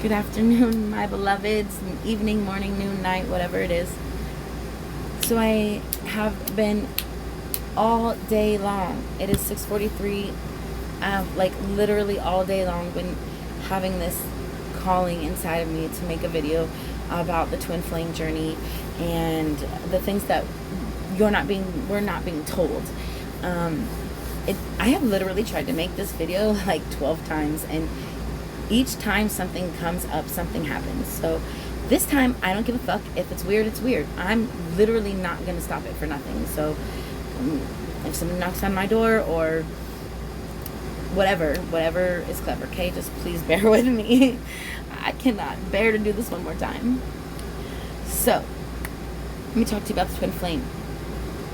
Good afternoon, my beloveds. Evening, morning, noon, night, whatever it is. So I have been all day long. It is 6:43. Like literally all day long been having this calling inside of me to make a video about the twin flame journey and the things that we're not being told. I have literally tried to make this video like 12 times, and each time something comes up, something happens. So this time, I don't give a fuck. If it's weird, it's weird. I'm literally not going to stop it for nothing. So if someone knocks on my door or whatever is clever, okay? Just please bear with me. I cannot bear to do this one more time. So let me talk to you about the twin flame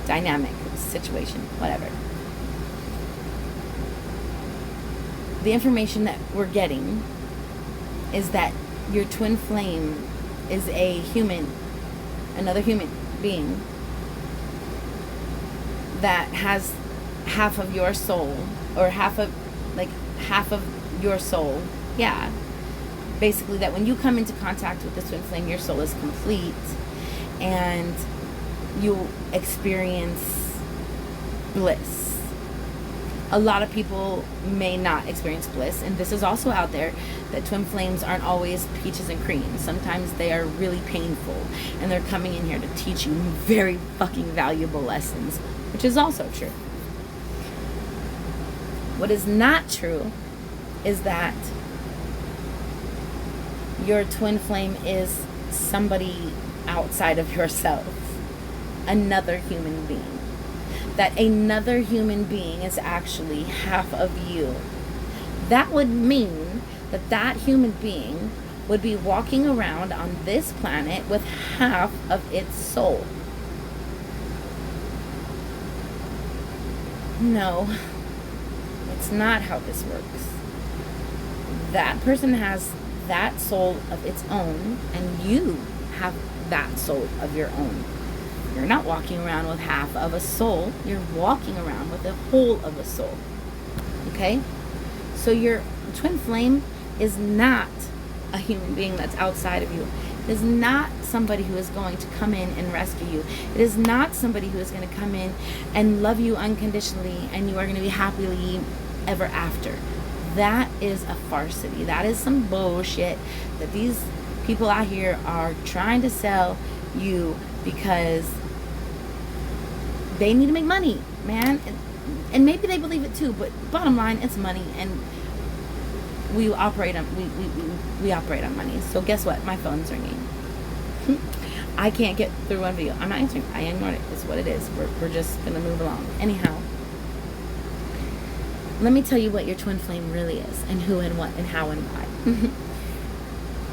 dynamic, situation, whatever. The information that we're getting is that your twin flame is a human, another human being that has half of your soul, or half of your soul. Yeah. Basically, that when you come into contact with the twin flame, your soul is complete and you experience bliss. A lot of people may not experience bliss, and this is also out there, that twin flames aren't always peaches and cream. Sometimes they are really painful, and they're coming in here to teach you very fucking valuable lessons, which is also true. What is not true is that your twin flame is somebody outside of yourself, another human being. That another human being is actually half of you. That would mean that that human being would be walking around on this planet with half of its soul. No, it's not how this works. That person has that soul of its own, and you have that soul of your own. You're not walking around with half of a soul. You're walking around with the whole of a soul. Okay? So your twin flame is not a human being that's outside of you. It is not somebody who is going to come in and rescue you. It is not somebody who is going to come in and love you unconditionally and you are going to be happily ever after. That is a farcity. That is some bullshit that these people out here are trying to sell you because they need to make money, man. And maybe they believe it too, but bottom line, it's money, and we operate on money. So guess what? My phone's ringing. I can't get through one video. I'm not answering. I ignored it. It's what it is. We're just gonna move along. Anyhow, let me tell you what your twin flame really is, and who and what and how and why.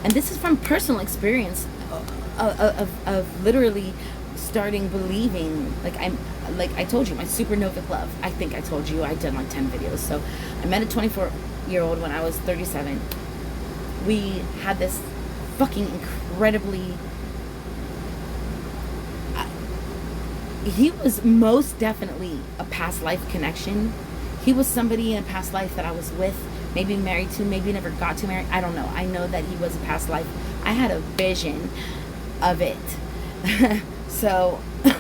And this is from personal experience of literally starting believing, like I told you, my supernova love. I think I told you I'd done like 10 videos. So I met a 24-year-old when I was 37. We had this fucking incredibly he was most definitely a past life connection. He was somebody in a past life that I was with, maybe married to, maybe never got to marry. I don't know. I know that he was a past life. I had a vision of it. So I'm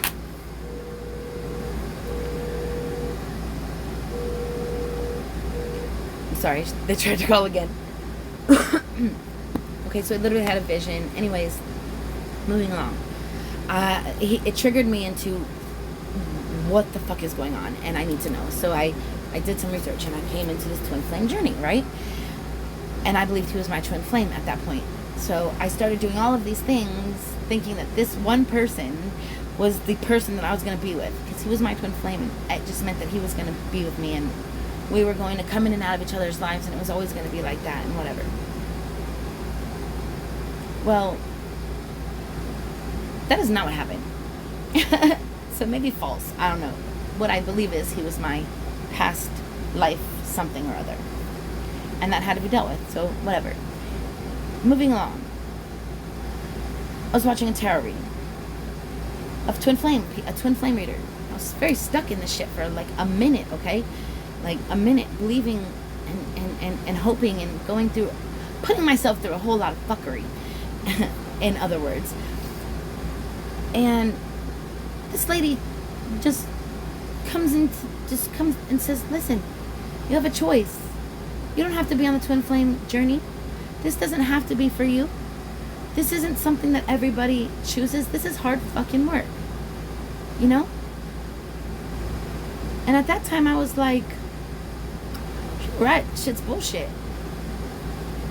sorry, they tried to call again. Okay, so I literally had a vision. Anyways, moving along. It triggered me into what the fuck is going on, and I need to know. So I did some research, and I came into this twin flame journey, right? And I believed he was my twin flame at that point. So I started doing all of these things, thinking that this one person was the person that I was going to be with, because he was my twin flame, and it just meant that he was going to be with me, and we were going to come in and out of each other's lives, and it was always going to be like that, and whatever. Well, that is not what happened. So maybe false. I don't know. What I believe is he was my past life something or other, and that had to be dealt with. So whatever. Moving along. I was watching a tarot reading of a twin flame reader. I was very stuck in this shit for like a minute, okay? Like a minute, believing and hoping and going through putting myself through a whole lot of fuckery, in other words. And this lady just comes and says, listen, you have a choice. You don't have to be on the twin flame journey. This doesn't have to be for you. This isn't something that everybody chooses. This is hard fucking work. You know? And at that time I was like, right, shit's bullshit.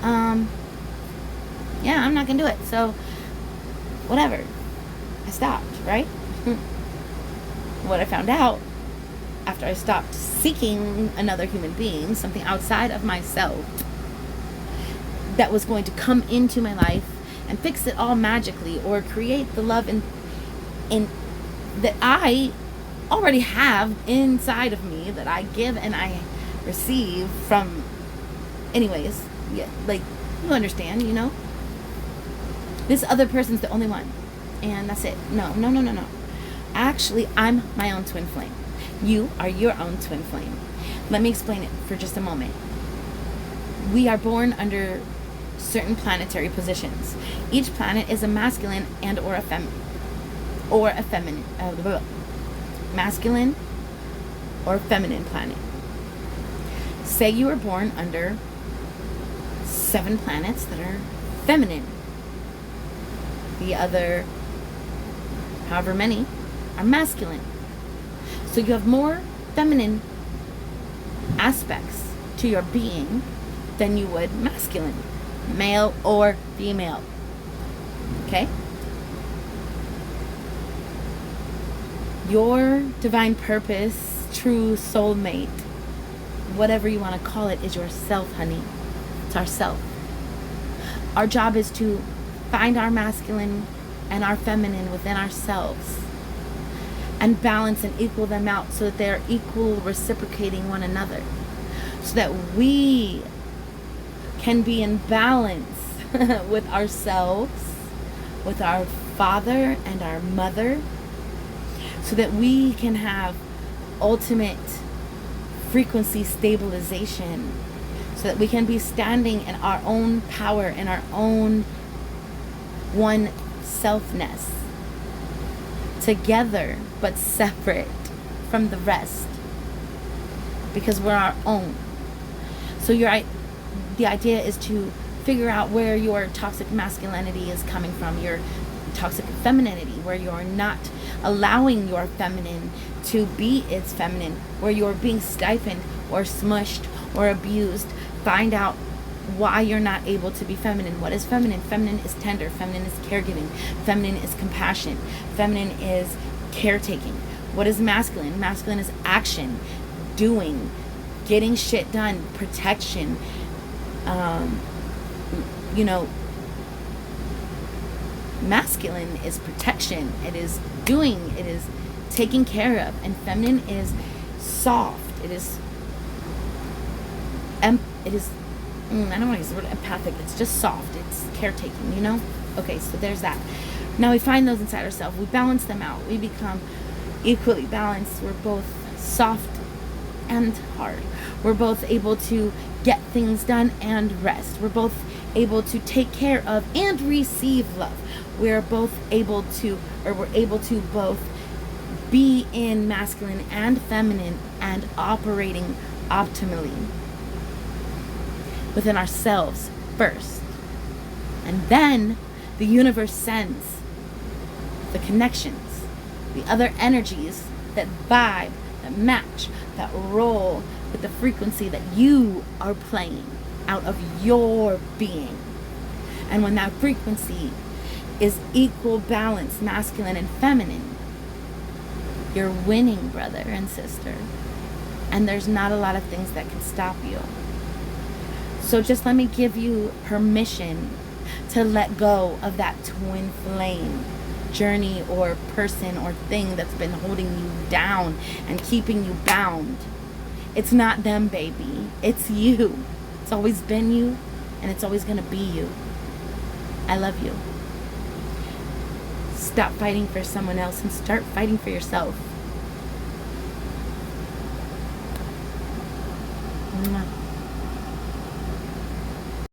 Yeah, I'm not gonna do it. So, whatever. I stopped, right? What I found out after I stopped seeking another human being, something outside of myself that was going to come into my life and fix it all magically, or create the love in that I already have inside of me, that I give and I receive from, anyways, yeah, like, you understand, you know? This other person's the only one, and that's it. No. Actually, I'm my own twin flame. You are your own twin flame. Let me explain it for just a moment. We are born under certain planetary positions. Each planet is a masculine and or a feminine, masculine or feminine planet. Say you were born under 7 planets that are feminine. The other, however many, are masculine. So you have more feminine aspects to your being than you would masculine, male or female. Okay? Your divine purpose, true soulmate, whatever you want to call it, is yourself, honey. It's ourself. Our job is to find our masculine and our feminine within ourselves and balance and equal them out so that they're equal, reciprocating one another, so that we can be in balance with ourselves, with our father and our mother, so that we can have ultimate frequency stabilization, so that we can be standing in our own power, in our own one selfness, together but separate from the rest, because we're our own. So the idea is to figure out where your toxic masculinity is coming from, your toxic femininity, where you're not allowing your feminine to be its feminine, where you're being stifled or smushed or abused. Find out why you're not able to be feminine. What is feminine? Feminine is tender. Feminine is caregiving. Feminine is compassion. Feminine is caretaking. What is masculine? Masculine is action, doing, getting shit done, protection, masculine is protection, it is doing, it is taking care of, and feminine is soft, it is I don't want to use the word empathic, it's just soft, it's caretaking, you know? Okay, so there's that. Now we find those inside ourselves, we balance them out, we become equally balanced. We're both soft and hard. We're both able to get things done and rest. We're both able to take care of and receive love. We're able to both be in masculine and feminine and operating optimally within ourselves first. And then the universe sends the connections, the other energies that vibe, that match, that roll with the frequency that you are playing out of your being. And when that frequency is equal balance, masculine and feminine, you're winning, brother and sister. And there's not a lot of things that can stop you. So just let me give you permission to let go of that twin flame journey or person or thing that's been holding you down and keeping you bound. It's not them, baby. It's you. It's always been you, and it's always going to be you. I love you. Stop fighting for someone else and start fighting for yourself. Mwah.